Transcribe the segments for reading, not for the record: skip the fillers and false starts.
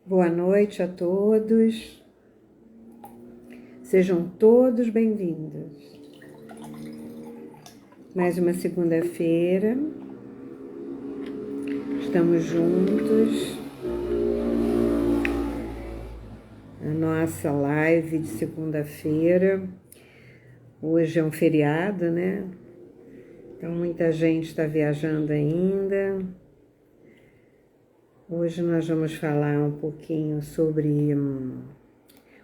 Boa noite a todos, sejam todos bem-vindos. Mais uma segunda-feira, estamos juntos, a nossa live de segunda-feira. Hoje é um feriado, né? Então muita gente está viajando ainda. Hoje nós vamos falar um pouquinho sobre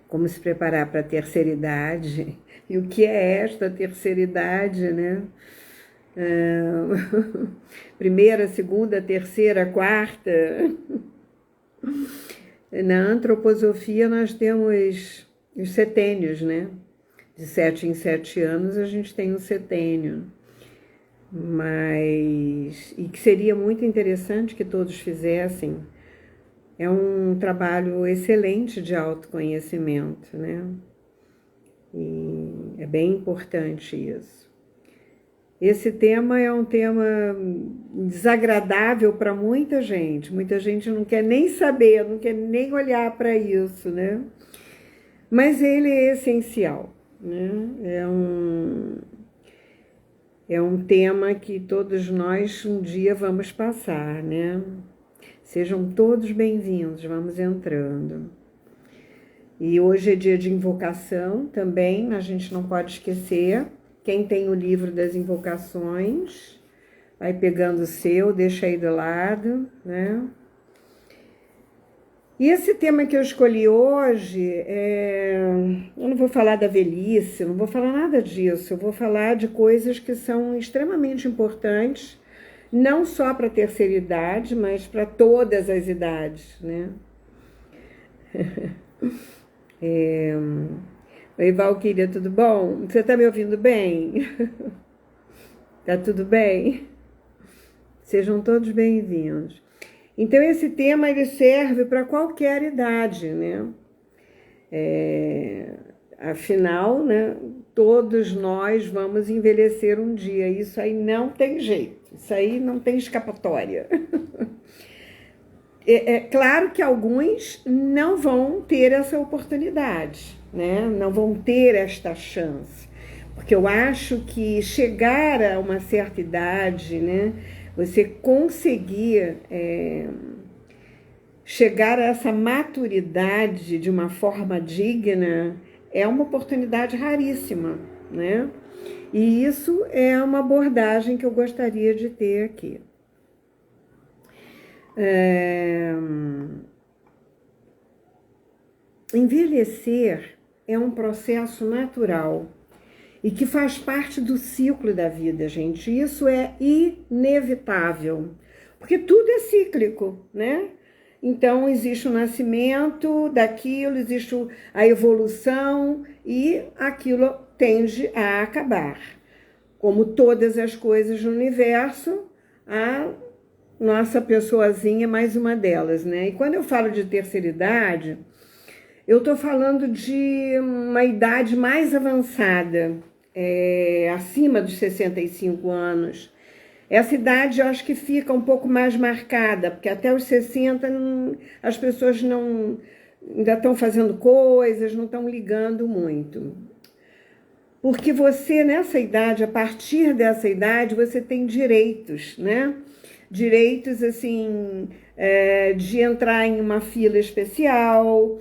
como se preparar para a terceira idade e o que é esta terceira idade, né? Primeira, segunda, terceira, quarta. Na antroposofia nós temos os setênios, né? De 7 em 7 anos a gente tem um setênio. E que seria muito interessante que todos fizessem. É um trabalho excelente de autoconhecimento, né? E é bem importante isso. Esse tema é um tema desagradável para muita gente. Muita gente não quer nem saber, não quer nem olhar para isso, né? Mas ele é essencial, né? É um tema que todos nós um dia vamos passar, né? Sejam todos bem-vindos, vamos entrando. E hoje é dia de invocação também, a gente não pode esquecer. Quem tem o livro das invocações, vai pegando o seu, deixa aí do lado, né? E esse tema que eu escolhi hoje, eu não vou falar da velhice, não vou falar nada disso, eu vou falar de coisas que são extremamente importantes, não só para a terceira idade, mas para todas as idades, né? Oi, Valquíria, tudo bom? Você está me ouvindo bem? Tá tudo bem? Sejam todos bem-vindos. Então, esse tema ele serve para qualquer idade, né? Afinal, né, todos nós vamos envelhecer um dia. Isso aí não tem jeito. Isso aí não tem escapatória. É claro que alguns não vão ter essa oportunidade, né? Não vão ter esta chance. Porque eu acho que chegar a uma certa idade, né? Você conseguir chegar a essa maturidade de uma forma digna é uma oportunidade raríssima, né? E isso é uma abordagem que eu gostaria de ter aqui. Envelhecer é um processo natural e que faz parte do ciclo da vida, gente. Isso é inevitável, porque tudo é cíclico, né? Então, existe o nascimento daquilo, existe a evolução e aquilo tende a acabar. Como todas as coisas no universo, a nossa pessoazinha é mais uma delas, né? E quando eu falo de terceira idade, eu estou falando de uma idade mais avançada, acima dos 65 anos. Essa idade eu acho que fica um pouco mais marcada, porque até os 60 as pessoas ainda estão fazendo coisas, não estão ligando muito. Porque você, nessa idade, a partir dessa idade, você tem direitos, né? Direitos, assim, de entrar em uma fila especial,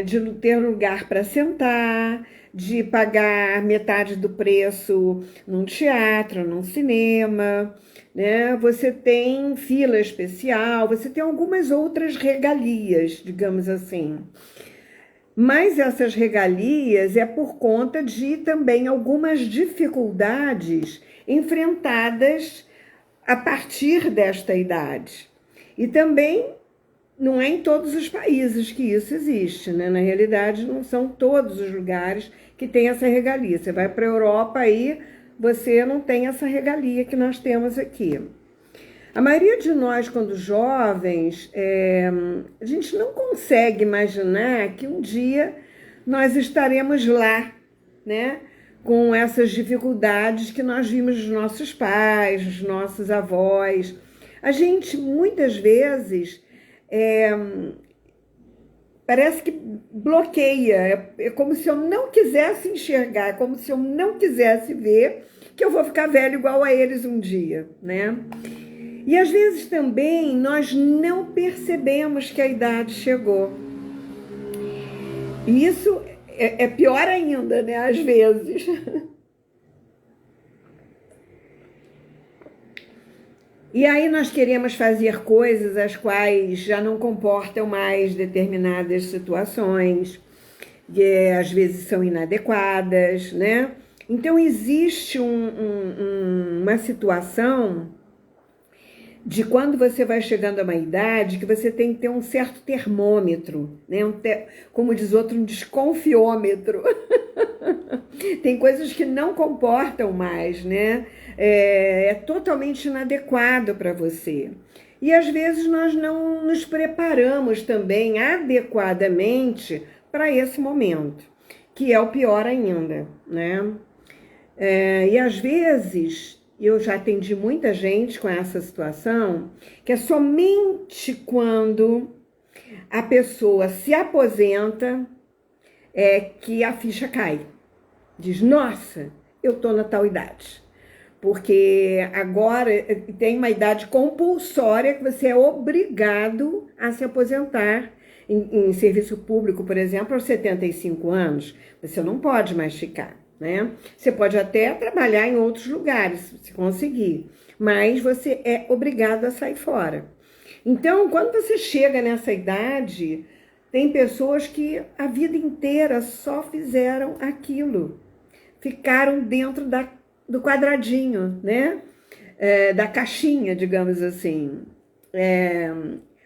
de ter lugar para sentar, de pagar metade do preço num teatro, num cinema, né? Você tem fila especial, você tem algumas outras regalias, digamos assim. Mas essas regalias é por conta de também algumas dificuldades enfrentadas a partir desta idade. E também não é em todos os países que isso existe, né? Na realidade, não são todos os lugares que tem essa regalia. Você vai para a Europa aí, você não tem essa regalia que nós temos aqui. A maioria de nós, quando jovens, a gente não consegue imaginar que um dia nós estaremos lá, né? Com essas dificuldades que nós vimos dos nossos pais, dos nossos avós. A gente, muitas vezes, parece que bloqueia. É como se eu não quisesse enxergar, é como se eu não quisesse ver que eu vou ficar velho igual a eles um dia, né? E às vezes também nós não percebemos que a idade chegou. E isso é pior ainda, né? Às vezes. E aí nós queremos fazer coisas as quais já não comportam mais determinadas situações, que às vezes são inadequadas, né? Então existe uma situação de quando você vai chegando a uma idade que você tem que ter um certo termômetro, né? Como diz outro, um desconfiômetro. Tem coisas que não comportam mais, né? É totalmente inadequado para você. E às vezes nós não nos preparamos também adequadamente para esse momento, que é o pior ainda, né? E às vezes, eu já atendi muita gente com essa situação, que é somente quando a pessoa se aposenta que a ficha cai. Diz, nossa, eu tô na tal idade. Porque agora tem uma idade compulsória que você é obrigado a se aposentar em serviço público, por exemplo, aos 75 anos. Você não pode mais ficar, né? Você pode até trabalhar em outros lugares, se conseguir, mas você é obrigado a sair fora. Então, quando você chega nessa idade, tem pessoas que a vida inteira só fizeram aquilo. Ficaram dentro do quadradinho, né? Da caixinha, digamos assim.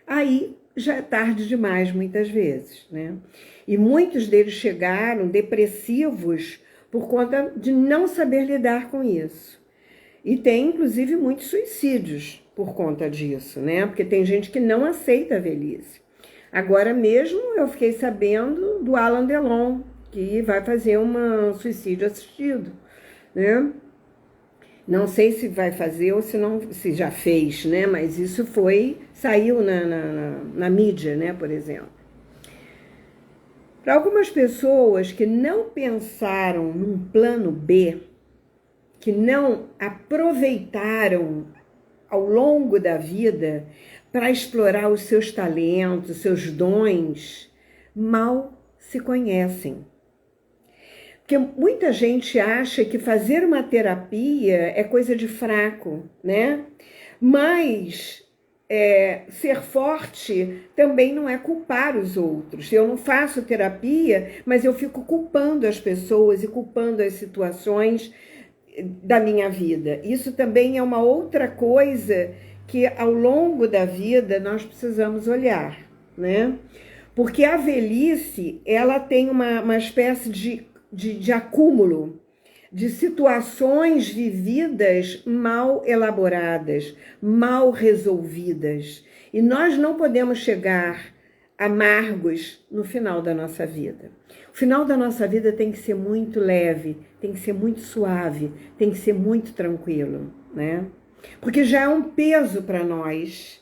Aí já é tarde demais, muitas vezes, né? E muitos deles chegaram depressivos por conta de não saber lidar com isso. E tem, inclusive, muitos suicídios por conta disso, né? Porque tem gente que não aceita a velhice. Agora mesmo eu fiquei sabendo do Alain Delon, que vai fazer um suicídio assistido, né? Não sei se vai fazer ou se já fez, né? Mas isso saiu na mídia, né? Por exemplo. Para algumas pessoas que não pensaram num plano B, que não aproveitaram ao longo da vida para explorar os seus talentos, seus dons, mal se conhecem. Porque muita gente acha que fazer uma terapia é coisa de fraco, né? Mas ser forte também não é culpar os outros. Eu não faço terapia, mas eu fico culpando as pessoas e culpando as situações da minha vida. Isso também é uma outra coisa que ao longo da vida nós precisamos olhar, né? Porque a velhice, ela tem uma espécie de acúmulo de situações vividas mal elaboradas, mal resolvidas. E nós não podemos chegar amargos no final da nossa vida. O final da nossa vida tem que ser muito leve, tem que ser muito suave, tem que ser muito tranquilo, né? Porque já é um peso para nós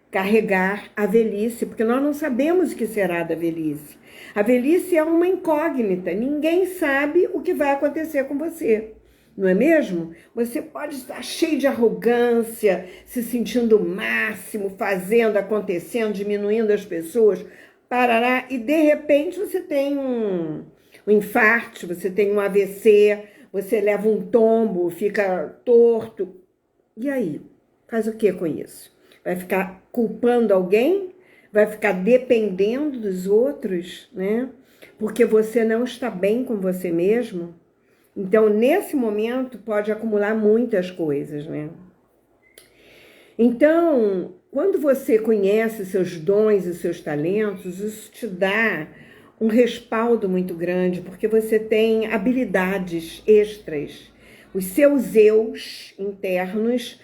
carregar a velhice, porque nós não sabemos o que será da velhice. A velhice é uma incógnita, ninguém sabe o que vai acontecer com você, não é mesmo? Você pode estar cheio de arrogância, se sentindo o máximo, fazendo, acontecendo, diminuindo as pessoas, parará, e de repente você tem um infarto, você tem um AVC, você leva um tombo, fica torto. E aí? Faz o que com isso? Vai ficar culpando alguém? Vai ficar dependendo dos outros, né? Porque você não está bem com você mesmo? Então, nesse momento, pode acumular muitas coisas, né? Então, quando você conhece seus dons e seus talentos, isso te dá um respaldo muito grande, porque você tem habilidades extras. Os seus eus internos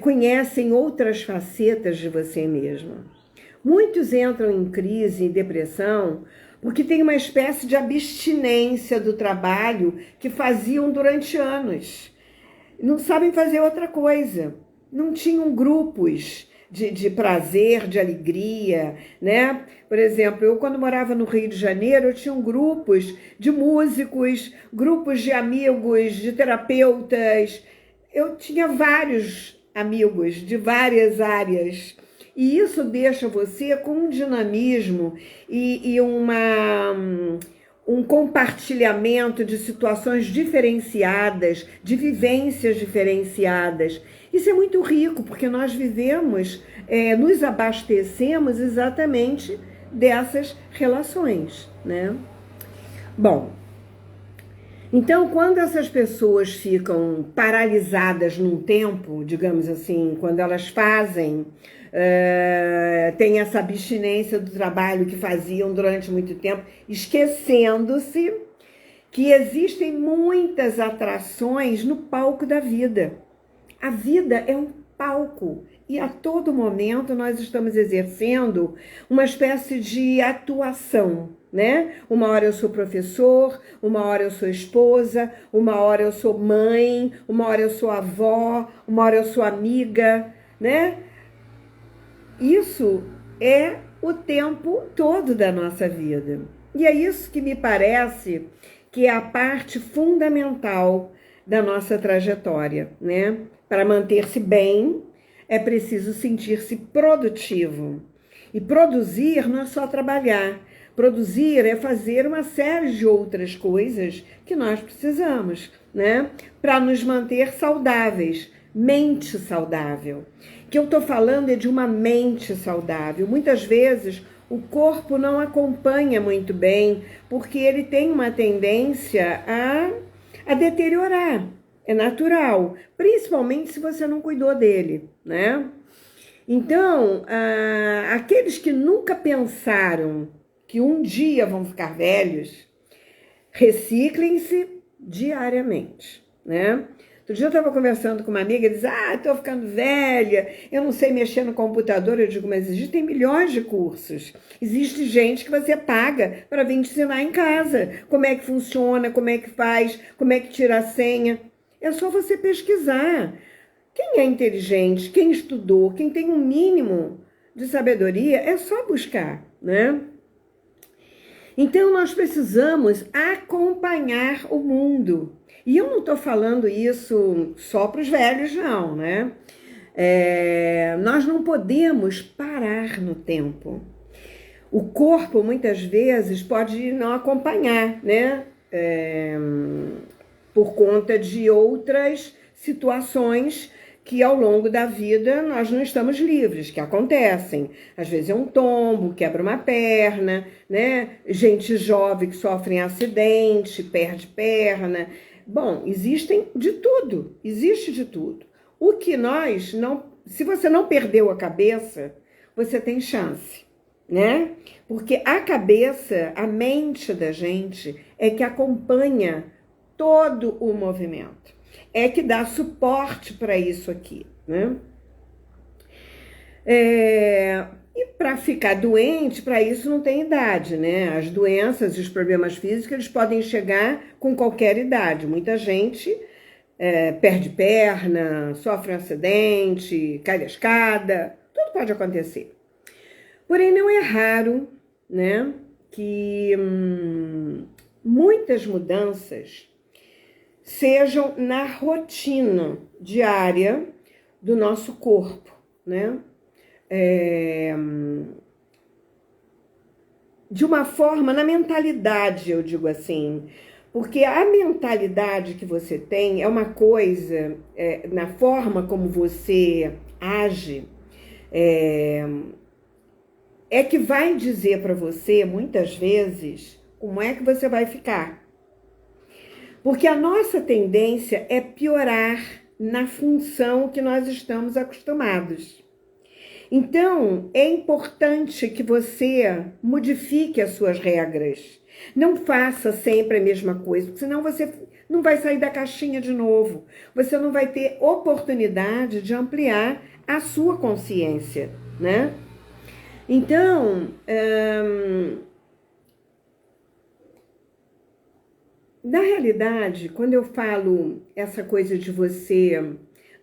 conhecem outras facetas de você mesmo. Muitos entram em crise e depressão porque tem uma espécie de abstinência do trabalho que faziam durante anos. Não sabem fazer outra coisa. Não tinham grupos de prazer, de alegria, né? Por exemplo, eu quando morava no Rio de Janeiro, eu tinha grupos de músicos, grupos de amigos, de terapeutas. Eu tinha vários amigos de várias áreas. E isso deixa você com um dinamismo e um compartilhamento de situações diferenciadas, de vivências diferenciadas. Isso é muito rico, porque nós vivemos, nos abastecemos exatamente dessas relações, né? Bom, então, quando essas pessoas ficam paralisadas num tempo, digamos assim, quando elas fazem, têm essa abstinência do trabalho que faziam durante muito tempo, esquecendo-se que existem muitas atrações no palco da vida. A vida é um palco e a todo momento nós estamos exercendo uma espécie de atuação, né? Uma hora eu sou professor, uma hora eu sou esposa, uma hora eu sou mãe, uma hora eu sou avó, uma hora eu sou amiga, né? Isso é o tempo todo da nossa vida. E é isso que me parece que é a parte fundamental da nossa trajetória, né? Para manter-se bem, é preciso sentir-se produtivo. E produzir não é só trabalhar. Produzir é fazer uma série de outras coisas que nós precisamos, né? Para nos manter saudáveis, mente saudável. O que eu estou falando é de uma mente saudável. Muitas vezes o corpo não acompanha muito bem, porque ele tem uma tendência a deteriorar. É natural, principalmente se você não cuidou dele, né? Então, aqueles que nunca pensaram que um dia vão ficar velhos, reciclem-se diariamente, né? Outro dia eu estava conversando com uma amiga e diz: estou ficando velha, eu não sei mexer no computador. Eu digo: mas existem milhões de cursos. Existe gente que você paga para vir te ensinar em casa como é que funciona, como é que faz, como é que tira a senha. É só você pesquisar. Quem é inteligente, quem estudou, quem tem um mínimo de sabedoria, é só buscar, né? Então, nós precisamos acompanhar o mundo. E eu não estou falando isso só para os velhos, não, né? Nós não podemos parar no tempo. O corpo, muitas vezes, pode não acompanhar, né? Por conta de outras situações que ao longo da vida nós não estamos livres, que acontecem. Às vezes é um tombo, quebra uma perna, né? Gente jovem que sofre acidente, perde perna. Bom, existem de tudo, existe de tudo. O que nós não... Se você não perdeu a cabeça, você tem chance, né? Porque a cabeça, a mente da gente é que acompanha todo o movimento. É que dá suporte para isso aqui, né? E para ficar doente, para isso não tem idade, né? As doenças e os problemas físicos, eles podem chegar com qualquer idade. Muita gente perde perna, sofre um acidente, cai da escada, tudo pode acontecer. Porém, não é raro, né, que muitas mudanças sejam na rotina diária do nosso corpo, né? De uma forma, na mentalidade, eu digo assim, porque a mentalidade que você tem é uma coisa, na forma como você age, é que vai dizer para você, muitas vezes, como é que você vai ficar. Porque a nossa tendência é piorar na função que nós estamos acostumados. Então, é importante que você modifique as suas regras. Não faça sempre a mesma coisa, senão você não vai sair da caixinha de novo. Você não vai ter oportunidade de ampliar a sua consciência, né? Então, na realidade, quando eu falo essa coisa de você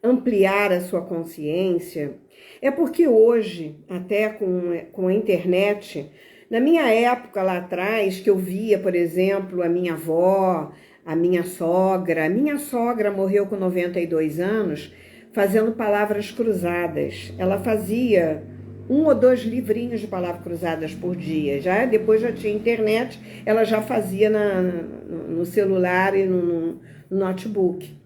ampliar a sua consciência, é porque hoje, até com a internet, na minha época lá atrás, que eu via, por exemplo, a minha avó, a minha sogra morreu com 92 anos, fazendo palavras cruzadas. Ela fazia 1 ou 2 livrinhos de palavras cruzadas por dia. Depois já tinha internet, ela já fazia no celular e no notebook.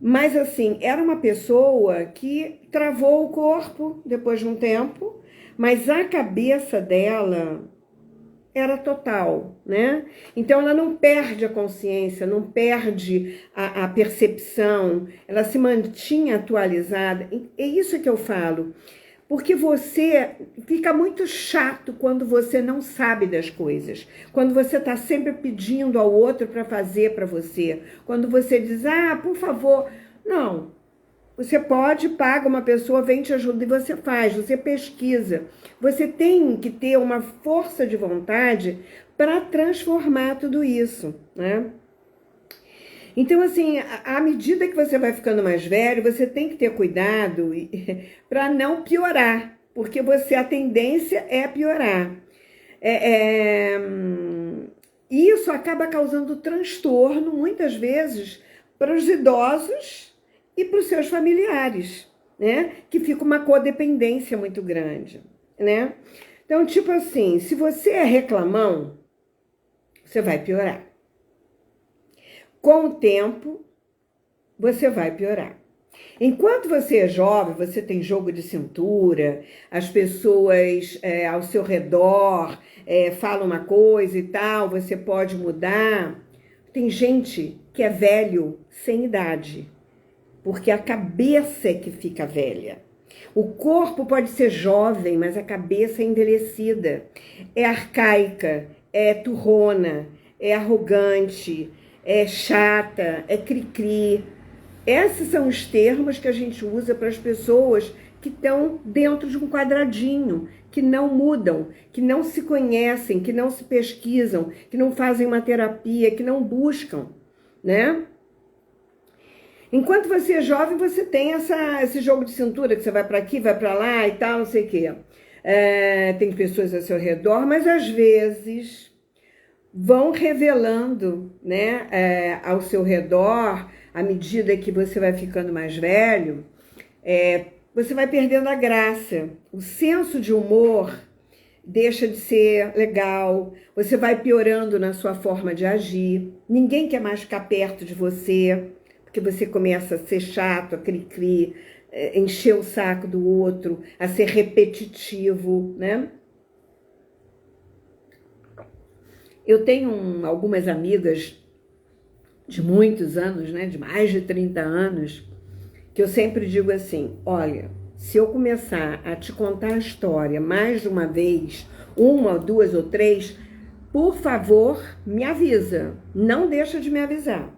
Mas assim, era uma pessoa que travou o corpo depois de um tempo, mas a cabeça dela era total, né? Então ela não perde a consciência, não perde a percepção, ela se mantinha atualizada. É isso que eu falo, porque você fica muito chato quando você não sabe das coisas, quando você está sempre pedindo ao outro para fazer para você, quando você diz, por favor, não. Você pode, paga uma pessoa, vem te ajuda e você faz, você pesquisa. Você tem que ter uma força de vontade para transformar tudo isso, né? Então, assim, à medida que você vai ficando mais velho, você tem que ter cuidado para não piorar, porque a tendência é piorar. Isso acaba causando transtorno, muitas vezes, para os idosos e para os seus familiares, né? Que fica uma codependência muito grande, né? Então, tipo assim, se você é reclamão, você vai piorar. Com o tempo, você vai piorar. Enquanto você é jovem, você tem jogo de cintura, as pessoas ao seu redor falam uma coisa e tal, você pode mudar. Tem gente que é velho sem idade, porque a cabeça é que fica velha. O corpo pode ser jovem, mas a cabeça é envelhecida. É arcaica, é turrona, é arrogante, é chata, é cri-cri. Esses são os termos que a gente usa para as pessoas que estão dentro de um quadradinho, que não mudam, que não se conhecem, que não se pesquisam, que não fazem uma terapia, que não buscam, né? Enquanto você é jovem, você tem esse jogo de cintura, que você vai para aqui, vai para lá e tal, não sei o quê. Tem pessoas ao seu redor, mas às vezes vão revelando, né, ao seu redor, à medida que você vai ficando mais velho, você vai perdendo a graça. O senso de humor deixa de ser legal, você vai piorando na sua forma de agir, ninguém quer mais ficar perto de você, porque você começa a ser chato, a cri-cri, encher o saco do outro, a ser repetitivo, né? Eu tenho algumas amigas de muitos anos, né, de mais de 30 anos, que eu sempre digo assim, olha, se eu começar a te contar a história mais de uma vez, 1, 2 ou 3, por favor, me avisa, não deixa de me avisar.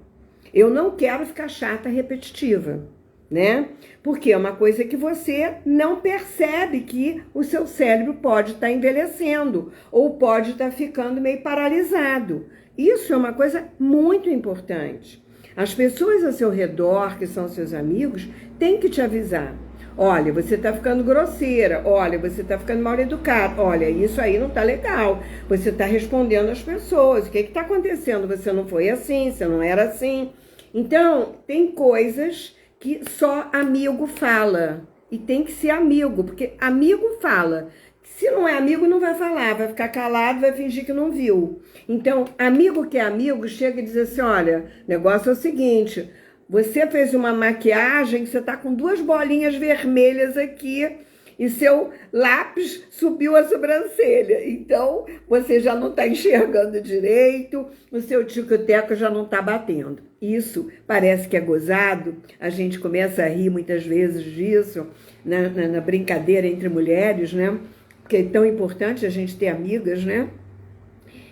Eu não quero ficar chata, repetitiva, né? Porque é uma coisa que você não percebe que o seu cérebro pode estar envelhecendo ou pode estar ficando meio paralisado. Isso é uma coisa muito importante. As pessoas ao seu redor, que são seus amigos, têm que te avisar. Olha, você está ficando grosseira. Olha, você está ficando mal educado. Olha, isso aí não está legal. Você está respondendo às pessoas. O que está acontecendo? Você não foi assim, você não era assim. Então, tem coisas que só amigo fala. E tem que ser amigo, porque amigo fala. Se não é amigo, não vai falar, vai ficar calado, vai fingir que não viu. Então, amigo que é amigo, chega e diz assim, olha, o negócio é o seguinte, você fez uma maquiagem, você tá com 2 bolinhas vermelhas aqui e seu lápis subiu a sobrancelha. Então, você já não tá enxergando direito, o seu tico-teco já não tá batendo. Isso parece que é gozado, a gente começa a rir muitas vezes disso, na brincadeira entre mulheres, né? Porque é tão importante a gente ter amigas, né?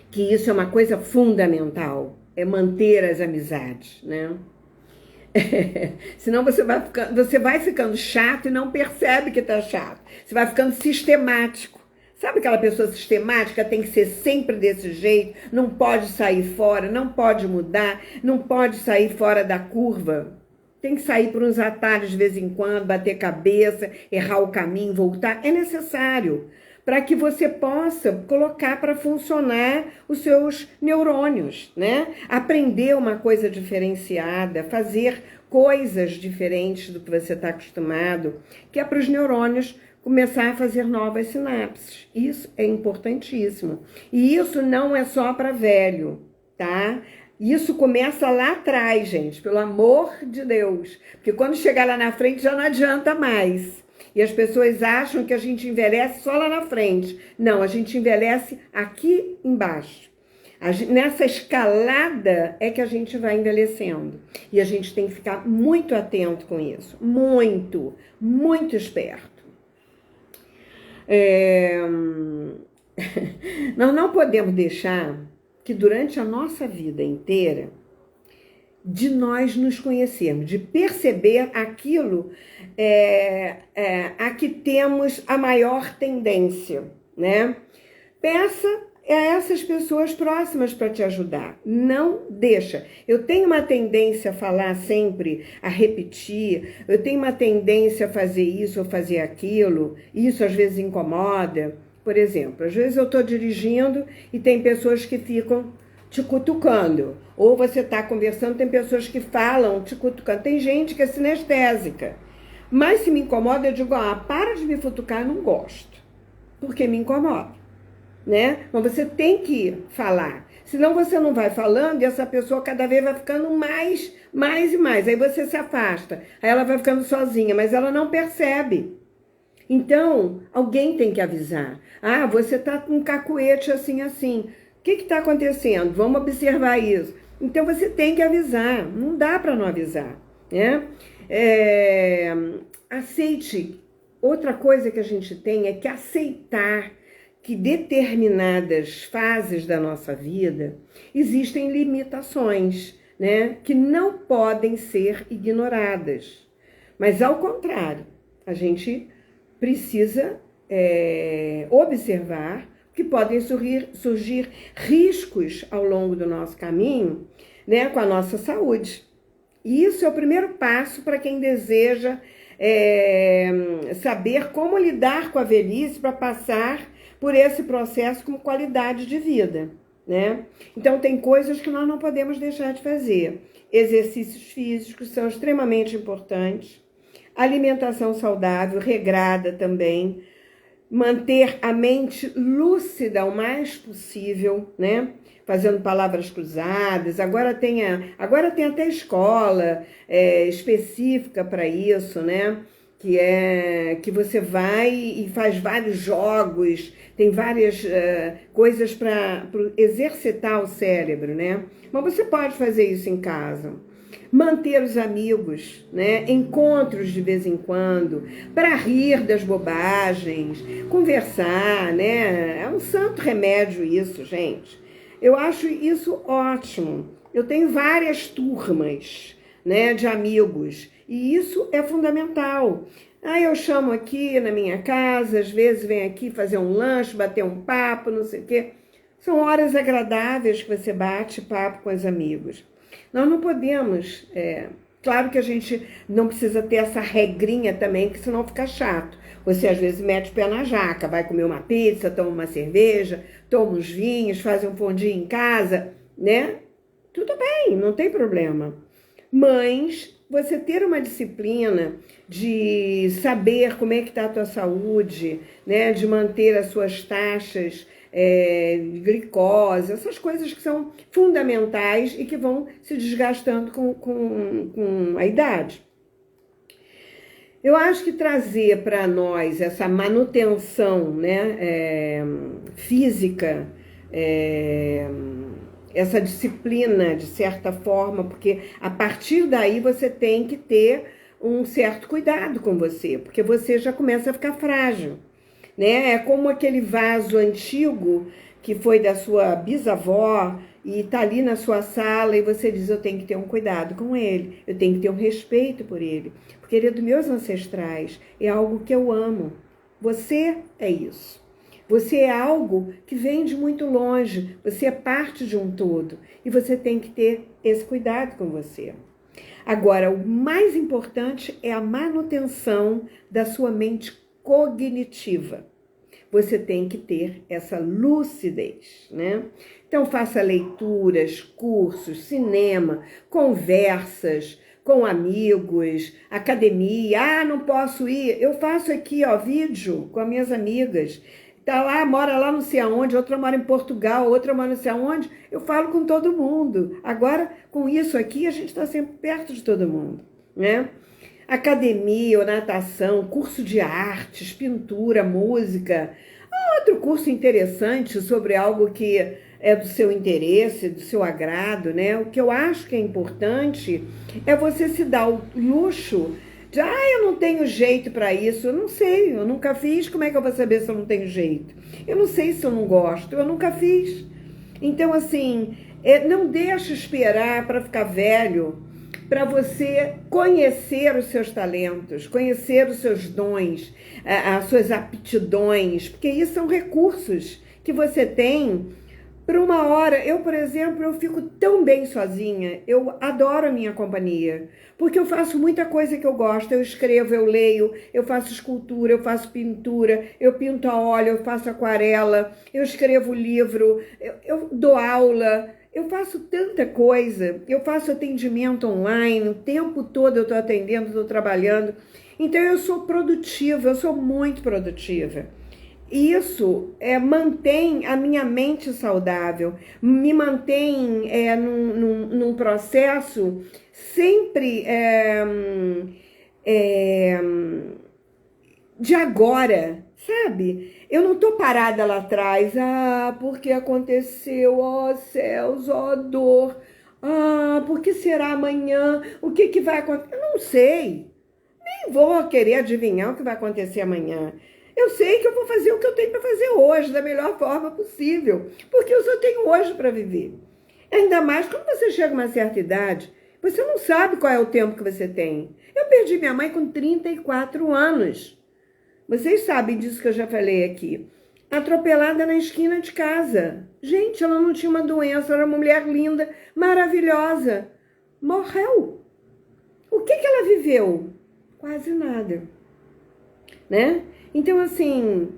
Que isso é uma coisa fundamental, é manter as amizades, né? Senão você vai ficando chato e não percebe que tá chato. Você vai ficando sistemático. Sabe aquela pessoa sistemática tem que ser sempre desse jeito, não pode sair fora, não pode mudar, não pode sair fora da curva. tem que sair por uns atalhos de vez em quando, bater cabeça, errar o caminho, voltar. É necessário para que você possa colocar para funcionar os seus neurônios, né? Aprender uma coisa diferenciada, fazer coisas diferentes do que você está acostumado, que é para os neurônios começar a fazer novas sinapses. Isso é importantíssimo. E isso não é só para velho, tá? Isso começa lá atrás, gente, pelo amor de Deus. Porque quando chegar lá na frente já não adianta mais. E as pessoas acham que a gente envelhece só lá na frente. Não, a gente envelhece aqui embaixo. Nessa escalada é que a gente vai envelhecendo. E a gente tem que ficar muito atento com isso. Muito, muito esperto. Nós não podemos deixar que durante a nossa vida inteira, de nós nos conhecermos, de perceber aquilo a que temos a maior tendência, né? Peça a essas pessoas próximas para te ajudar. Não deixa. Eu tenho uma tendência a falar sempre, a repetir, eu tenho uma tendência a fazer isso ou fazer aquilo, isso às vezes incomoda. Por exemplo, às vezes eu estou dirigindo e tem pessoas que ficam te cutucando. Ou você está conversando, tem pessoas que falam te cutucando. Tem gente que é sinestésica. Mas se me incomoda, eu digo, para de me futucar, eu não gosto. Porque me incomoda, né? Mas você tem que falar. Senão você não vai falando e essa pessoa cada vez vai ficando mais e mais. Aí você se afasta. Aí ela vai ficando sozinha, mas ela não percebe. Então, alguém tem que avisar. Você está com um cacuete assim. O que está acontecendo? Vamos observar isso. Então, você tem que avisar. Não dá para não avisar, né? Aceite. Outra coisa que a gente tem é que aceitar que determinadas fases da nossa vida existem limitações, né? Que não podem ser ignoradas. Mas, ao contrário, a gente precisa observar que podem surgir riscos ao longo do nosso caminho, né, com a nossa saúde. E isso é o primeiro passo para quem deseja saber como lidar com a velhice para passar por esse processo com qualidade de vida, né? Então, tem coisas que nós não podemos deixar de fazer. Exercícios físicos são extremamente importantes. Alimentação saudável, regrada também. Manter a mente lúcida o mais possível, né? Fazendo palavras cruzadas. Agora tem até escola específica para isso, né? Que você vai e faz vários jogos, tem várias coisas para exercitar o cérebro, né? Mas você pode fazer isso em casa. Manter os amigos, né? Encontros de vez em quando, para rir das bobagens, conversar, né? É um santo remédio isso, gente. Eu acho isso ótimo. Eu tenho várias turmas, né, de amigos, e isso é fundamental. Eu chamo aqui na minha casa, às vezes vem aqui fazer um lanche, bater um papo, não sei o quê. São horas agradáveis que você bate papo com os amigos. Nós não podemos, claro que a gente não precisa ter essa regrinha também, que senão fica chato. Você às vezes mete o pé na jaca, vai comer uma pizza, toma uma cerveja, toma uns vinhos, faz um fondue em casa, né? Tudo bem, não tem problema. Mas você ter uma disciplina de saber como é que está a tua saúde, né? De manter as suas taxas de glicose, essas coisas que são fundamentais e que vão se desgastando com a idade. Eu acho que trazer para nós essa manutenção, né, física, essa disciplina, de certa forma, porque a partir daí você tem que ter um certo cuidado com você, porque você já começa a ficar frágil, né? É como aquele vaso antigo que foi da sua bisavó e está ali na sua sala e você diz, eu tenho que ter um cuidado com ele, eu tenho que ter um respeito por ele, porque ele é dos meus ancestrais, é algo que eu amo. Você é isso. Você é algo que vem de muito longe, você é parte de um todo e você tem que ter esse cuidado com você. Agora, o mais importante é a manutenção da sua mente cognitiva. Você tem que ter essa lucidez, né? Então, faça leituras, cursos, cinema, conversas com amigos, academia. Ah, não posso ir. Eu faço aqui, ó, vídeo com as minhas amigas. Tá lá, mora lá não sei aonde, outra mora em Portugal, outra mora não sei aonde. Eu falo com todo mundo. Agora, com isso aqui, a gente está sempre perto de todo mundo, né? Academia ou natação, curso de artes, pintura, música. Outro curso interessante sobre algo que é do seu interesse, do seu agrado, né? O que eu acho que é importante é você se dar o luxo de, eu não tenho jeito para isso, eu não sei, eu nunca fiz, como é que eu vou saber se eu não tenho jeito? Eu não sei se eu não gosto, eu nunca fiz. Então, assim, não deixe esperar para ficar velho, para você conhecer os seus talentos, conhecer os seus dons, as suas aptidões, porque isso são recursos que você tem para uma hora. Eu, por exemplo, eu fico tão bem sozinha, eu adoro a minha companhia, porque eu faço muita coisa que eu gosto, eu escrevo, eu leio, eu faço escultura, eu faço pintura, eu pinto a óleo, eu faço aquarela, eu escrevo livro, eu dou aula. Eu faço tanta coisa, eu faço atendimento online, o tempo todo eu estou atendendo, estou trabalhando. Então eu sou produtiva, eu sou muito produtiva. E isso mantém a minha mente saudável, me mantém num processo sempre de agora, sabe? Eu não tô parada lá atrás, porque aconteceu, ó céus, ó dor, por que será amanhã, o que que vai acontecer? Eu não sei, nem vou querer adivinhar o que vai acontecer amanhã. Eu sei que eu vou fazer o que eu tenho para fazer hoje, da melhor forma possível, porque eu só tenho hoje para viver. Ainda mais quando você chega a uma certa idade, você não sabe qual é o tempo que você tem. Eu perdi minha mãe com 34 anos. Vocês sabem disso que eu já falei aqui. Atropelada na esquina de casa. Gente, ela não tinha uma doença, era uma mulher linda, maravilhosa. Morreu. O que que ela viveu? Quase nada, né? Então, assim,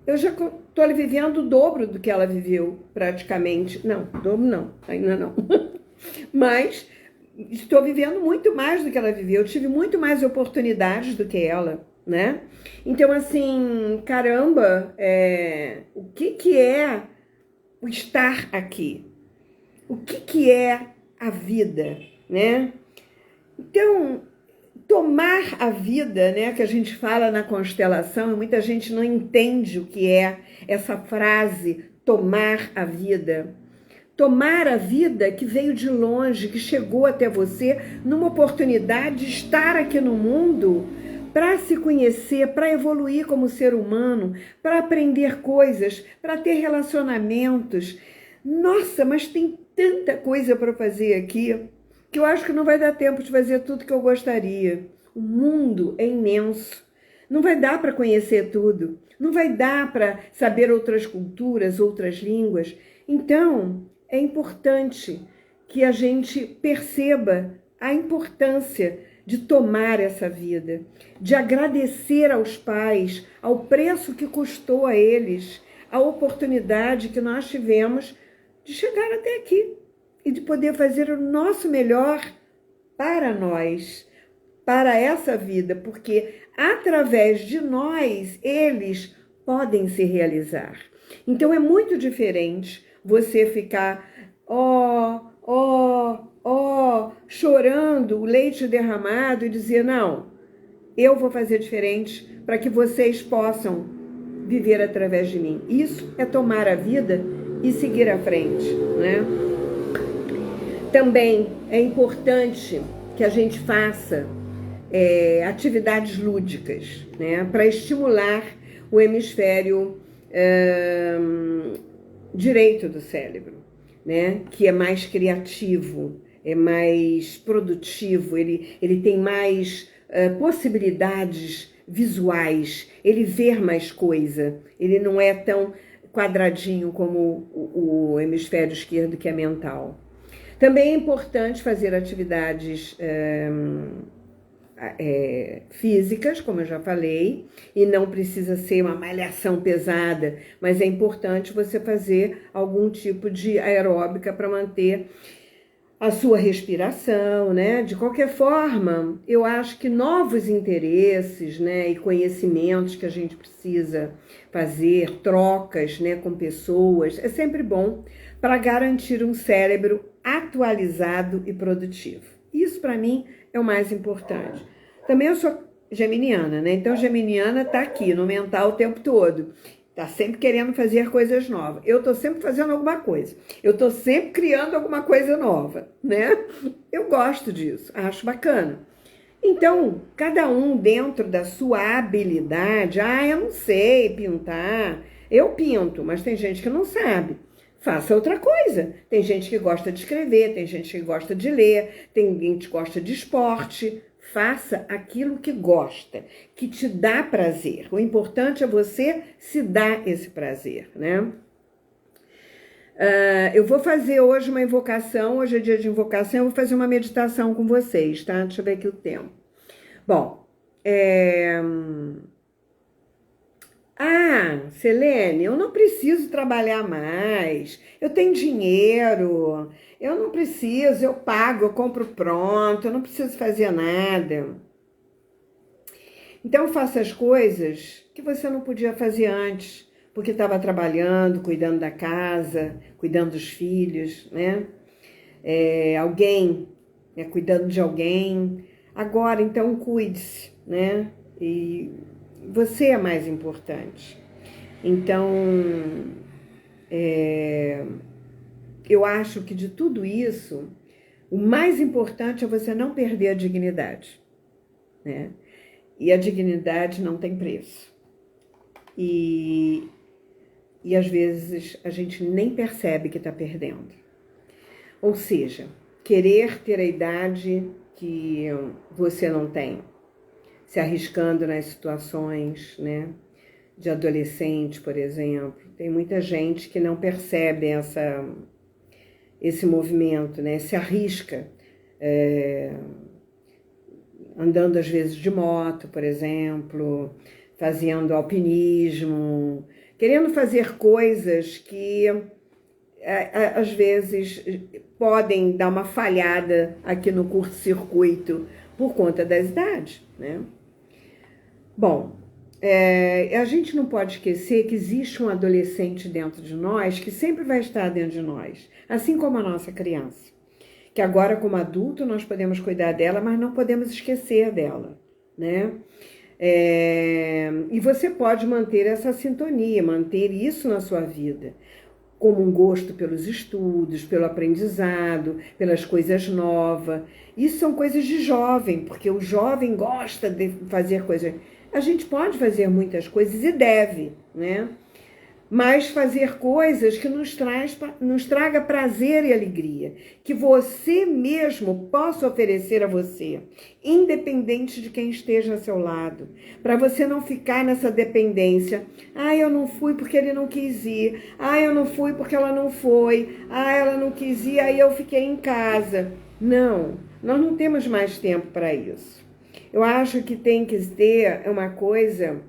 eu já estou vivendo o dobro do que ela viveu, praticamente. Não, dobro não, ainda não. Mas estou vivendo muito mais do que ela viveu. Eu tive muito mais oportunidades do que ela, né? Então, assim, caramba, o que que é o estar aqui? O que que é a vida, né? Então, tomar a vida, né, que a gente fala na constelação, e muita gente não entende o que é essa frase, tomar a vida. Tomar a vida que veio de longe, que chegou até você numa oportunidade de estar aqui no mundo para se conhecer, para evoluir como ser humano, para aprender coisas, para ter relacionamentos. Nossa, mas tem tanta coisa para fazer aqui que eu acho que não vai dar tempo de fazer tudo que eu gostaria. O mundo é imenso. Não vai dar para conhecer tudo. Não vai dar para saber outras culturas, outras línguas. Então, é importante que a gente perceba a importância de tomar essa vida, de agradecer aos pais, ao preço que custou a eles, a oportunidade que nós tivemos de chegar até aqui e de poder fazer o nosso melhor para nós, para essa vida, porque através de nós, eles podem se realizar. Então é muito diferente você ficar, chorando o leite derramado e dizer, não, eu vou fazer diferente para que vocês possam viver através de mim. Isso é tomar a vida e seguir à frente, né? Também é importante que a gente faça atividades lúdicas, né, para estimular o hemisfério direito do cérebro, né, que é mais criativo, é mais produtivo, ele tem mais possibilidades visuais, ele vê mais coisa, ele não é tão quadradinho como o hemisfério esquerdo, que é mental. Também é importante fazer atividades físicas, como eu já falei, e não precisa ser uma malhação pesada, mas é importante você fazer algum tipo de aeróbica para manter a sua respiração, né? De qualquer forma, eu acho que novos interesses, né, e conhecimentos que a gente precisa fazer, trocas, né, com pessoas, é sempre bom para garantir um cérebro atualizado e produtivo. Isso, para mim, é o mais importante. Também eu sou geminiana, né? Então, geminiana tá aqui no mental o tempo todo. Tá sempre querendo fazer coisas novas. Eu tô sempre fazendo alguma coisa. Eu tô sempre criando alguma coisa nova, né? Eu gosto disso, acho bacana. Então, cada um dentro da sua habilidade, eu não sei pintar. Eu pinto, mas tem gente que não sabe. Faça outra coisa. Tem gente que gosta de escrever, tem gente que gosta de ler, tem gente que gosta de esporte. Faça aquilo que gosta, que te dá prazer. O importante é você se dar esse prazer, né? Eu vou fazer hoje uma invocação, hoje é dia de invocação, eu vou fazer uma meditação com vocês, tá? Deixa eu ver aqui o tempo. Bom, Selene, eu não preciso trabalhar mais, eu tenho dinheiro, eu não preciso, eu pago, eu compro pronto, eu não preciso fazer nada. Então faça as coisas que você não podia fazer antes, porque estava trabalhando, cuidando da casa, cuidando dos filhos, né? Alguém, né, cuidando de alguém. Agora, então, cuide-se, né? E você é mais importante. Então, eu acho que de tudo isso, o mais importante é você não perder a dignidade, né? E a dignidade não tem preço. E às vezes a gente nem percebe que está perdendo. Ou seja, querer ter a idade que você não tem, se arriscando nas situações, né, de adolescente, por exemplo. Tem muita gente que não percebe esse movimento, né, se arrisca, andando às vezes de moto, por exemplo, fazendo alpinismo, querendo fazer coisas que às vezes podem dar uma falhada aqui no curto-circuito por conta das idades, né? Bom, a gente não pode esquecer que existe um adolescente dentro de nós que sempre vai estar dentro de nós, assim como a nossa criança. Que agora, como adulto, nós podemos cuidar dela, mas não podemos esquecer dela, né? E você pode manter essa sintonia, manter isso na sua vida, como um gosto pelos estudos, pelo aprendizado, pelas coisas novas. Isso são coisas de jovem, porque o jovem gosta de fazer coisas. A gente pode fazer muitas coisas e deve, né? Mas fazer coisas que nos traga prazer e alegria, que você mesmo possa oferecer a você, independente de quem esteja ao seu lado, para você não ficar nessa dependência. Eu não fui porque ele não quis ir, eu não fui porque ela não foi, ela não quis ir, aí eu fiquei em casa. Não, nós não temos mais tempo para isso. Eu acho que tem que ter uma coisa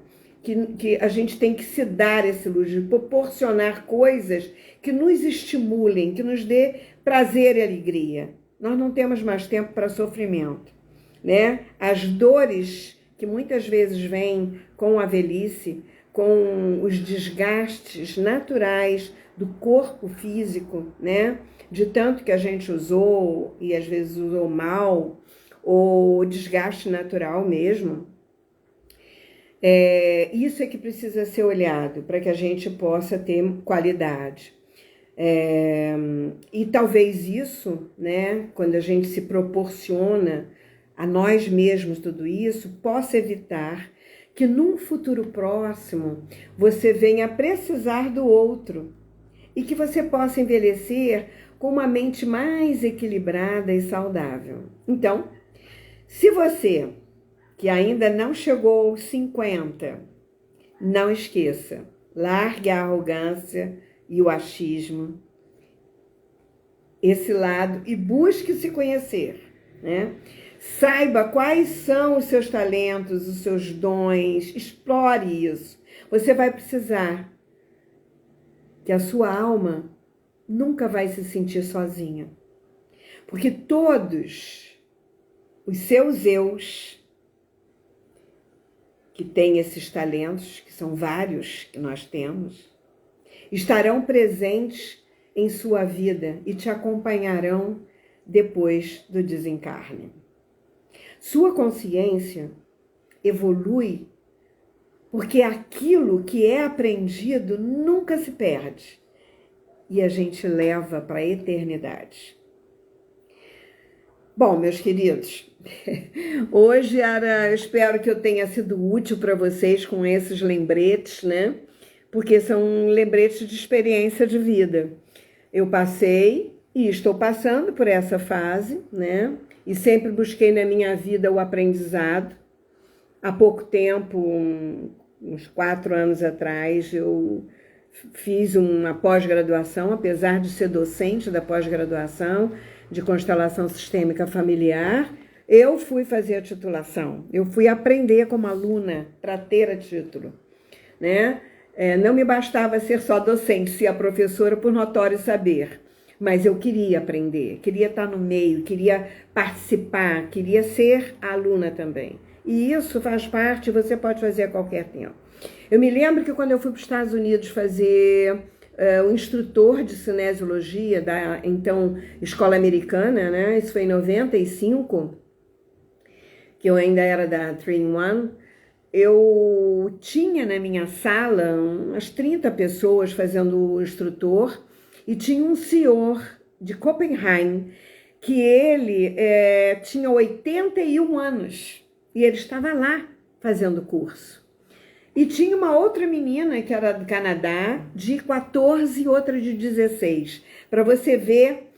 que a gente tem que se dar esse luxo, de proporcionar coisas que nos estimulem, que nos dê prazer e alegria. Nós não temos mais tempo para sofrimento, né? As dores que muitas vezes vêm com a velhice, com os desgastes naturais do corpo físico, né? De tanto que a gente usou e às vezes usou mal, ou desgaste natural mesmo. Isso é que precisa ser olhado para que a gente possa ter qualidade. E talvez isso, né, quando a gente se proporciona a nós mesmos tudo isso, possa evitar que num futuro próximo você venha precisar do outro e que você possa envelhecer com uma mente mais equilibrada e saudável. Então, se você que ainda não chegou aos 50, não esqueça, largue a arrogância e o achismo esse lado e busque se conhecer, né? Saiba quais são os seus talentos, os seus dons, explore isso. Você vai precisar, que a sua alma nunca vai se sentir sozinha. Porque todos os seus eus que têm esses talentos, que são vários que nós temos, estarão presentes em sua vida e te acompanharão depois do desencarne. Sua consciência evolui porque aquilo que é aprendido nunca se perde e a gente leva para a eternidade. Bom, meus queridos, hoje eu espero que eu tenha sido útil para vocês com esses lembretes, né? Porque são lembretes de experiência de vida. Eu passei e estou passando por essa fase, né? E sempre busquei na minha vida o aprendizado. Há pouco tempo, uns 4 anos atrás, eu fiz uma pós-graduação, apesar de ser docente da pós-graduação de constelação sistêmica familiar, eu fui fazer a titulação. Eu fui aprender como aluna para ter a título, né? Não me bastava ser só docente, ser a professora por notório saber, mas eu queria aprender, queria estar no meio, queria participar, queria ser aluna também. E isso faz parte, você pode fazer a qualquer tempo. Eu me lembro que quando eu fui para os Estados Unidos fazer o instrutor de cinesiologia da, então, escola americana, né? Isso foi em 95, que eu ainda era da 3-in-1, eu tinha na minha sala umas 30 pessoas fazendo o instrutor e tinha um senhor de Copenhague que ele tinha 81 anos e ele estava lá fazendo o curso. E tinha uma outra menina que era do Canadá, de 14 e outra de 16. Para você ver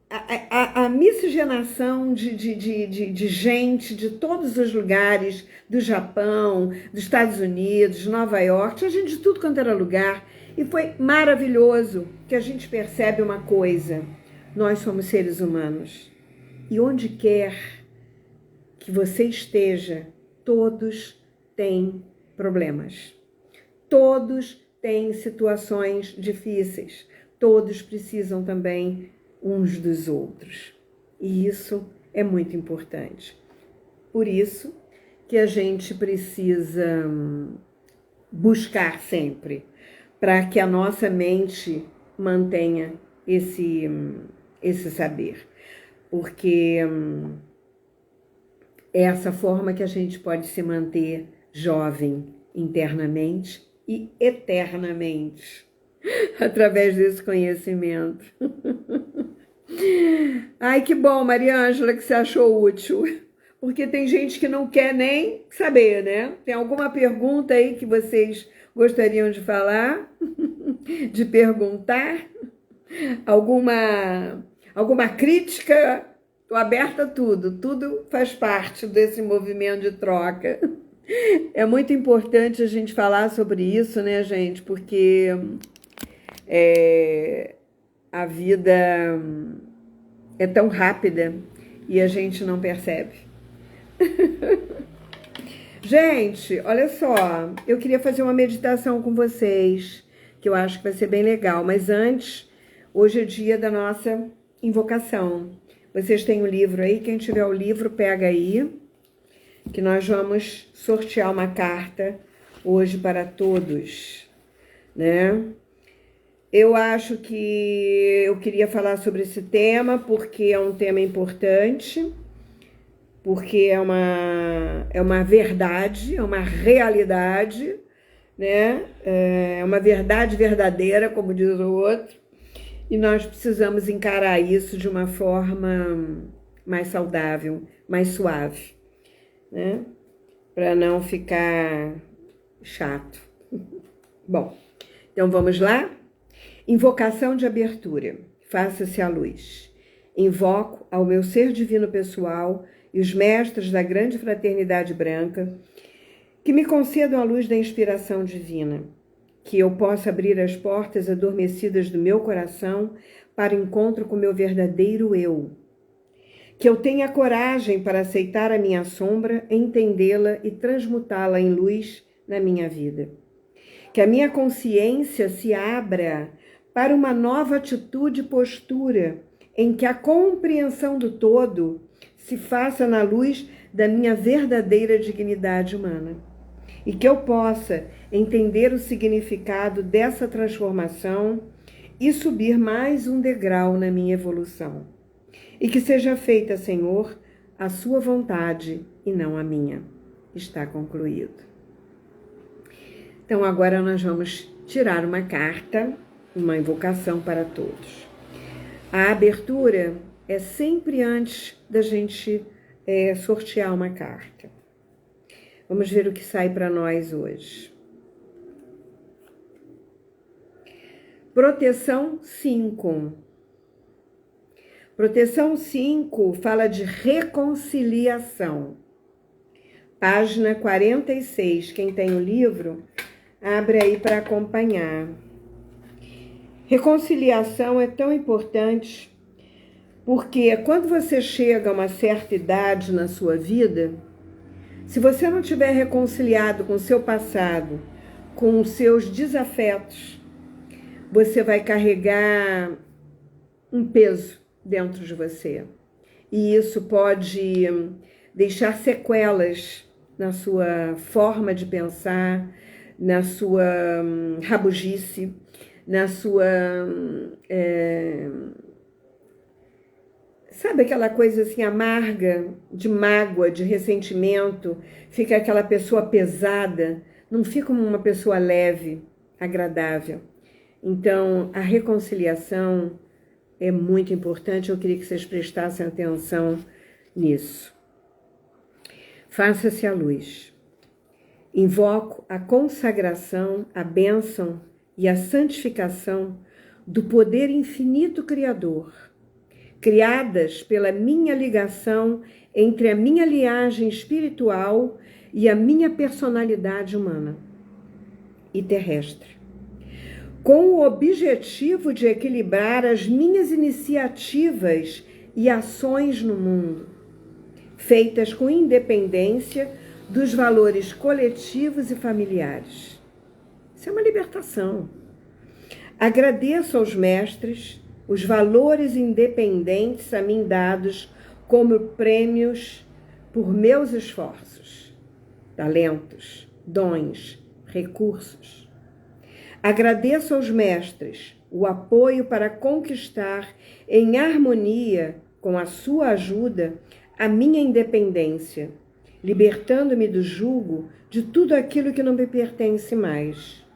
a miscigenação de gente de todos os lugares, do Japão, dos Estados Unidos, de Nova York, tinha gente de tudo quanto era lugar. E foi maravilhoso que a gente percebe uma coisa: nós somos seres humanos. E onde quer que você esteja, todos têm problemas. Todos têm situações difíceis. Todos precisam também uns dos outros. E isso é muito importante. Por isso que a gente precisa buscar sempre, para que a nossa mente mantenha esse saber. Porque é essa forma que a gente pode se manter jovem internamente e eternamente, através desse conhecimento. Ai, que bom, Maria Ângela, que você achou útil, porque tem gente que não quer nem saber, né? Tem alguma pergunta aí que vocês gostariam de falar, de perguntar? Alguma crítica? Estou aberta a tudo faz parte desse movimento de troca. É muito importante a gente falar sobre isso, né, gente? Porque a vida é tão rápida e a gente não percebe. Gente, olha só, eu queria fazer uma meditação com vocês, que eu acho que vai ser bem legal. Mas antes, hoje é dia da nossa invocação. Vocês têm o livro aí? Quem tiver o livro, pega aí, que nós vamos sortear uma carta hoje para todos, né? Eu acho que eu queria falar sobre esse tema porque é um tema importante, porque é uma verdade, é uma realidade, né? É uma verdade verdadeira, como diz o outro, e nós precisamos encarar isso de uma forma mais saudável, mais suave, né? Para não ficar chato. Bom, então vamos lá? Invocação de abertura. Faça-se a luz. Invoco ao meu ser divino pessoal e os mestres da grande fraternidade branca que me concedam a luz da inspiração divina, que eu possa abrir as portas adormecidas do meu coração para o encontro com meu verdadeiro eu. Que eu tenha coragem para aceitar a minha sombra, entendê-la e transmutá-la em luz na minha vida. Que a minha consciência se abra para uma nova atitude e postura, em que a compreensão do todo se faça na luz da minha verdadeira dignidade humana. E que eu possa entender o significado dessa transformação e subir mais um degrau na minha evolução. E que seja feita, Senhor, a sua vontade e não a minha. Está concluído. Então agora nós vamos tirar uma carta, uma invocação para todos. A abertura é sempre antes da gente sortear uma carta. Vamos ver o que sai para nós hoje. Proteção 5. Proteção 5 fala de reconciliação. Página 46. Quem tem o livro, abre aí para acompanhar. Reconciliação é tão importante porque quando você chega a uma certa idade na sua vida, se você não tiver reconciliado com o seu passado, com os seus desafetos, você vai carregar um peso dentro de você. E isso pode deixar sequelas na sua forma de pensar, na sua rabugice, na sua... sabe aquela coisa assim amarga, de mágoa, de ressentimento? Fica aquela pessoa pesada, não fica uma pessoa leve, agradável. Então, a reconciliação é muito importante, eu queria que vocês prestassem atenção nisso. Faça-se a luz. Invoco a consagração, a bênção e a santificação do poder infinito criador, criadas pela minha ligação entre a minha linhagem espiritual e a minha personalidade humana e terrestre, com o objetivo de equilibrar as minhas iniciativas e ações no mundo, feitas com independência dos valores coletivos e familiares. Isso é uma libertação. Agradeço aos mestres os valores independentes a mim dados como prêmios por meus esforços, talentos, dons, recursos. Agradeço aos mestres o apoio para conquistar, em harmonia com a sua ajuda, a minha independência, libertando-me do jugo de tudo aquilo que não me pertence mais.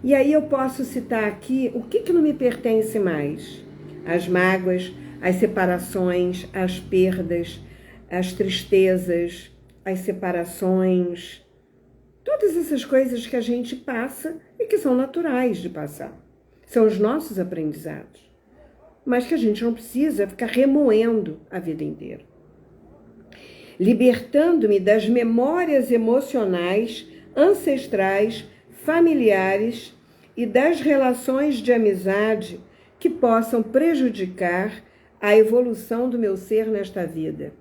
E aí eu posso citar aqui o que não me pertence mais. As mágoas, as separações, as perdas, as tristezas, as separações, todas essas coisas que a gente passa e que são naturais de passar. São os nossos aprendizados, mas que a gente não precisa ficar remoendo a vida inteira. Libertando-me das memórias emocionais, ancestrais, familiares e das relações de amizade que possam prejudicar a evolução do meu ser nesta vida.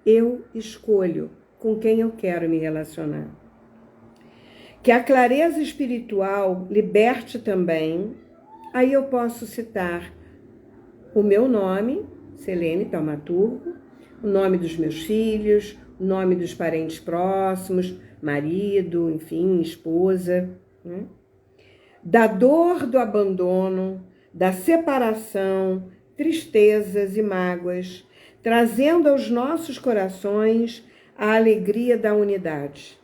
Eu escolho com quem eu quero me relacionar. Que a clareza espiritual liberte também, aí eu posso citar o meu nome, Selene Taumaturgo, o nome dos meus filhos, o nome dos parentes próximos, marido, enfim, esposa, né? Da dor do abandono, da separação, tristezas e mágoas, trazendo aos nossos corações a alegria da unidade,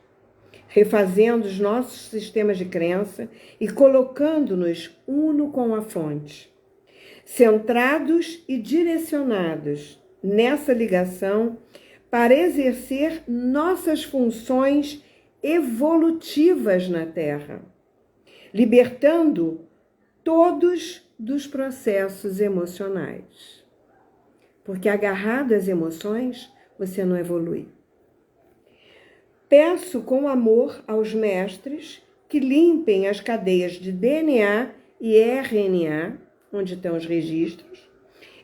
refazendo os nossos sistemas de crença e colocando-nos uno com a fonte, centrados e direcionados nessa ligação para exercer nossas funções evolutivas na Terra, libertando todos dos processos emocionais. Porque agarrado às emoções, você não evolui. Peço com amor aos mestres que limpem as cadeias de DNA e RNA onde estão os registros,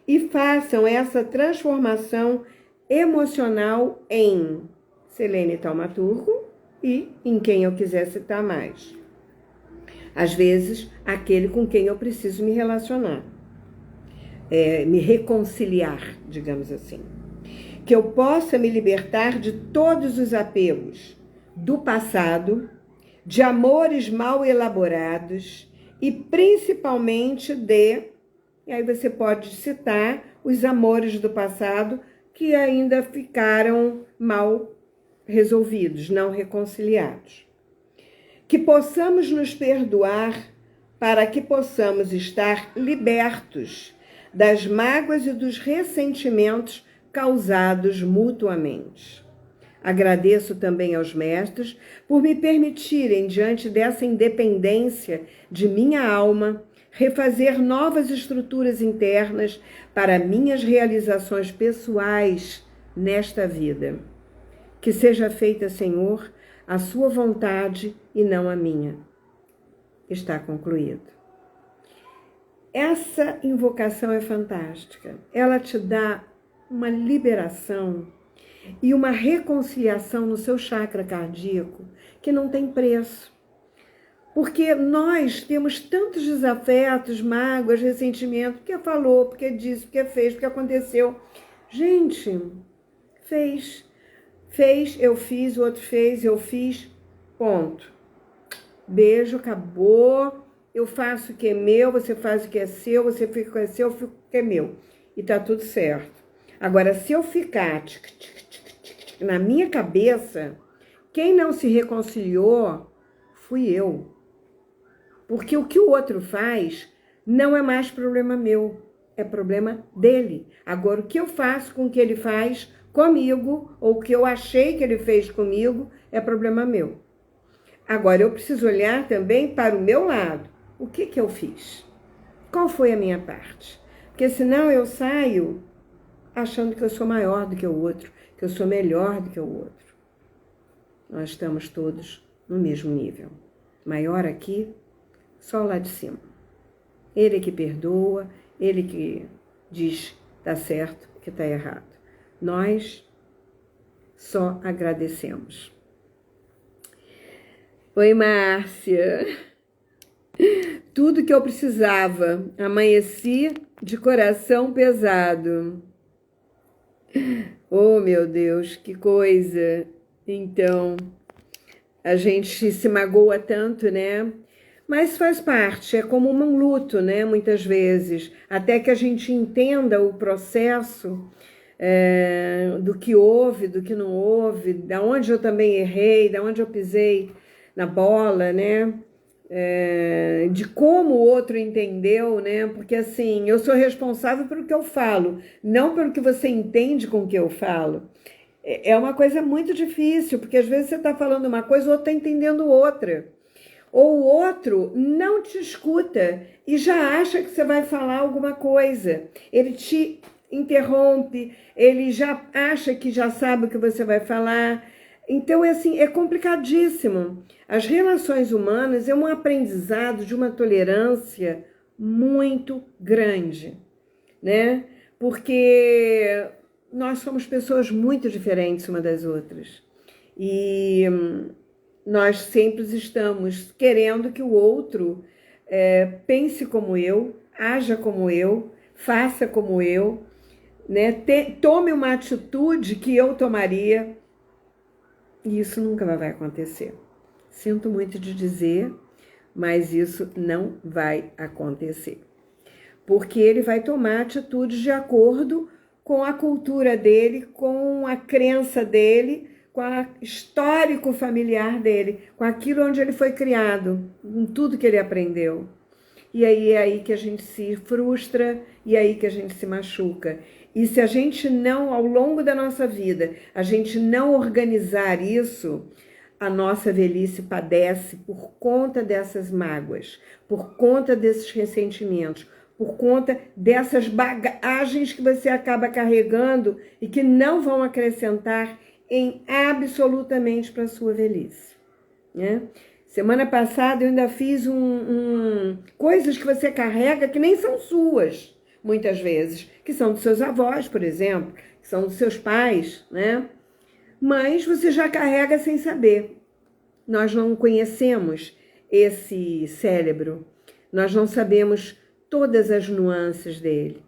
e façam essa transformação emocional em Selene Taumaturgo e em quem eu quiser citar mais. Às vezes, aquele com quem eu preciso me relacionar, me reconciliar, digamos assim. Que eu possa me libertar de todos os apegos do passado, de amores mal elaborados e principalmente e aí você pode citar os amores do passado que ainda ficaram mal resolvidos, não reconciliados. Que possamos nos perdoar para que possamos estar libertos das mágoas e dos ressentimentos causados mutuamente. Agradeço também aos mestres por me permitirem, diante dessa independência de minha alma, refazer novas estruturas internas para minhas realizações pessoais nesta vida. Que seja feita, Senhor, a sua vontade e não a minha. Está concluído. Essa invocação é fantástica. Ela te dá uma liberação e uma reconciliação no seu chakra cardíaco que não tem preço. Porque nós temos tantos desafetos, mágoas, ressentimento, porque falou, porque disse, porque fez, porque aconteceu. Gente, fez, eu fiz, o outro fez, eu fiz, ponto. Beijo, acabou, eu faço o que é meu, você faz o que é seu, você fica com o que é seu, eu fico com o que é meu. E tá tudo certo. Agora, se eu ficar na minha cabeça, quem não se reconciliou fui eu. Porque o que o outro faz não é mais problema meu, é problema dele. Agora, o que eu faço com o que ele faz comigo, ou o que eu achei que ele fez comigo, é problema meu. Agora, eu preciso olhar também para o meu lado. O que eu fiz? Qual foi a minha parte? Porque senão eu saio achando que eu sou maior do que o outro, que eu sou melhor do que o outro. Nós estamos todos no mesmo nível. Maior aqui, só lá de cima. Ele que perdoa, ele que diz que tá certo, que tá errado. Nós só agradecemos. Oi, Márcia. Tudo que eu precisava. Amanheci de coração pesado. Oh, meu Deus, que coisa. Então, a gente se magoa tanto, né? Mas faz parte, é como um luto, né? Muitas vezes. Até que a gente entenda o processo do que houve, do que não houve, da onde eu também errei, da onde eu pisei na bola, né? De como o outro entendeu, né? Porque assim, eu sou responsável pelo que eu falo, não pelo que você entende com o que eu falo. É uma coisa muito difícil, porque às vezes você está falando uma coisa, o outro está entendendo outra. Ou o outro não te escuta e já acha que você vai falar alguma coisa. Ele te interrompe, ele já acha que já sabe o que você vai falar. Então, é complicadíssimo. As relações humanas é um aprendizado de uma tolerância muito grande, né? Porque nós somos pessoas muito diferentes uma das outras. E nós sempre estamos querendo que o outro pense como eu, haja como eu, faça como eu, né? Tome uma atitude que eu tomaria. E isso nunca vai acontecer. Sinto muito de dizer, mas isso não vai acontecer. Porque ele vai tomar atitudes de acordo com a cultura dele, com a crença dele, com o histórico familiar dele, com aquilo onde ele foi criado, com tudo que ele aprendeu. E aí é aí que a gente se frustra, e é aí que a gente se machuca. E se a gente não, ao longo da nossa vida, a gente não organizar isso, a nossa velhice padece por conta dessas mágoas, por conta desses ressentimentos, por conta dessas bagagens que você acaba carregando e que não vão acrescentar em absolutamente para a sua velhice, né? Semana passada eu ainda fiz coisas que você carrega que nem são suas, muitas vezes, que são dos seus avós, por exemplo, que são dos seus pais, né? Mas você já carrega sem saber. Nós não conhecemos esse cérebro, nós não sabemos todas as nuances dele.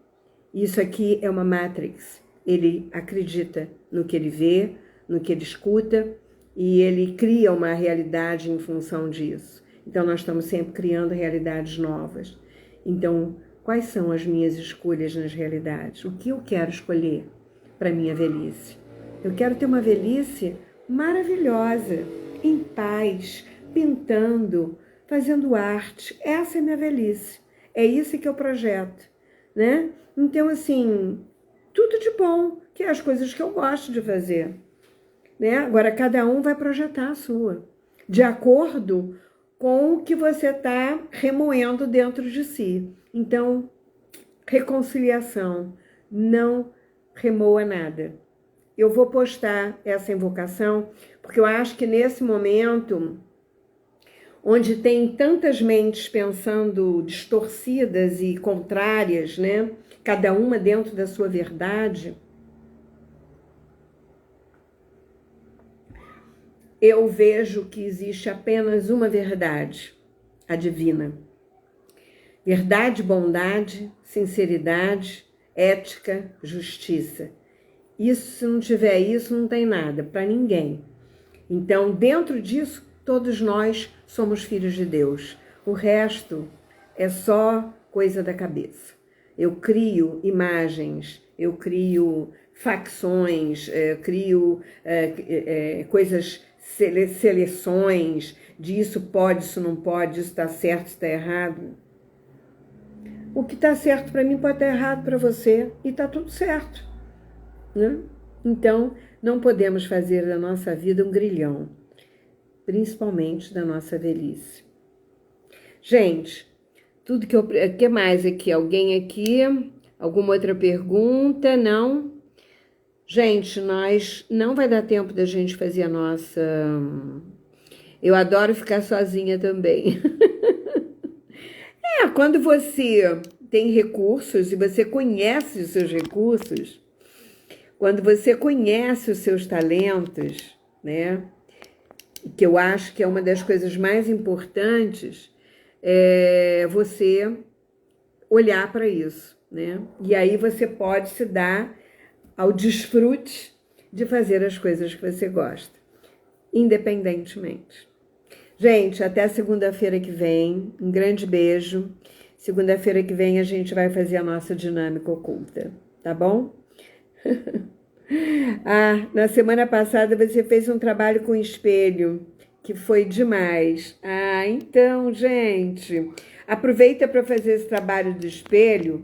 Isso aqui é uma Matrix. Ele acredita no que ele vê, no que ele escuta, e ele cria uma realidade em função disso. Então, nós estamos sempre criando realidades novas. Então, quais são as minhas escolhas nas realidades? O que eu quero escolher para a minha velhice? Eu quero ter uma velhice maravilhosa, em paz, pintando, fazendo arte. Essa é a minha velhice. É isso que eu projeto, né? Então, assim, tudo de bom, que é as coisas que eu gosto de fazer. Né? Agora, cada um vai projetar a sua, de acordo com o que você está remoendo dentro de si. Então, reconciliação, não remoa nada. Eu vou postar essa invocação, porque eu acho que nesse momento, onde tem tantas mentes pensando distorcidas e contrárias, né? Cada uma dentro da sua verdade, eu vejo que existe apenas uma verdade, a divina. Verdade, bondade, sinceridade, ética, justiça. Isso, se não tiver isso, não tem nada para ninguém. Então, dentro disso, todos nós somos filhos de Deus. O resto é só coisa da cabeça. Eu crio imagens, eu crio facções, crio coisas, seleções de isso pode, isso não pode, isso está certo, isso está errado. O que está certo para mim pode estar errado para você e está tudo certo, né? Então, não podemos fazer da nossa vida um grilhão, principalmente da nossa velhice. Gente, tudo que eu... O que mais aqui? Alguém aqui? Alguma outra pergunta? Não? Gente, nós não vai dar tempo da gente fazer a nossa... Eu adoro ficar sozinha também. Quando você tem recursos e você conhece os seus recursos, quando você conhece os seus talentos, né? Que eu acho que é uma das coisas mais importantes, é você olhar para isso, né? E aí você pode se dar ao desfrute de fazer as coisas que você gosta, independentemente. Gente, até segunda-feira que vem, um grande beijo. Segunda-feira que vem a gente vai fazer a nossa dinâmica oculta, tá bom? Na semana passada você fez um trabalho com espelho, que foi demais. Então, gente, aproveita para fazer esse trabalho do espelho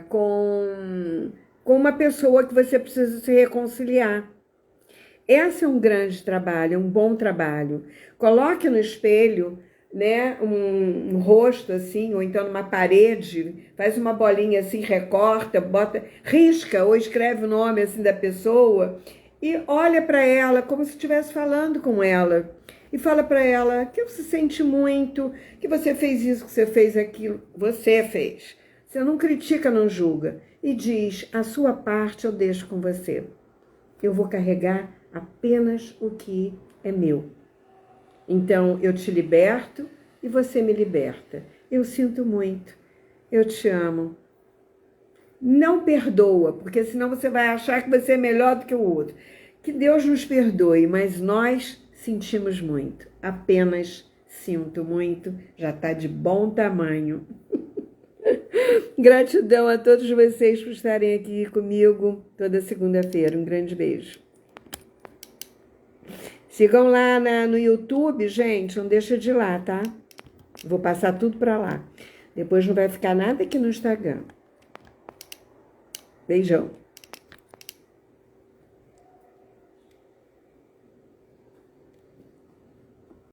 com uma pessoa que você precisa se reconciliar. Esse é um grande trabalho, um bom trabalho. Coloque no espelho, né, um rosto assim, ou então numa parede, faz uma bolinha assim, recorta, bota, risca ou escreve o nome assim da pessoa e olha para ela como se estivesse falando com ela. E fala para ela que você sente muito, que você fez isso, que você fez aquilo, você fez. Você não critica, não julga. E diz, a sua parte eu deixo com você. Eu vou carregar apenas o que é meu. Então, eu te liberto e você me liberta. Eu sinto muito. Eu te amo. Não perdoa, porque senão você vai achar que você é melhor do que o outro. Que Deus nos perdoe, mas nós sentimos muito. Apenas sinto muito. Já está de bom tamanho. Gratidão a todos vocês por estarem aqui comigo toda segunda-feira. Um grande beijo. Sigam lá no YouTube, gente, não deixa de ir lá, tá? Vou passar tudo para lá. Depois não vai ficar nada aqui no Instagram. Beijão.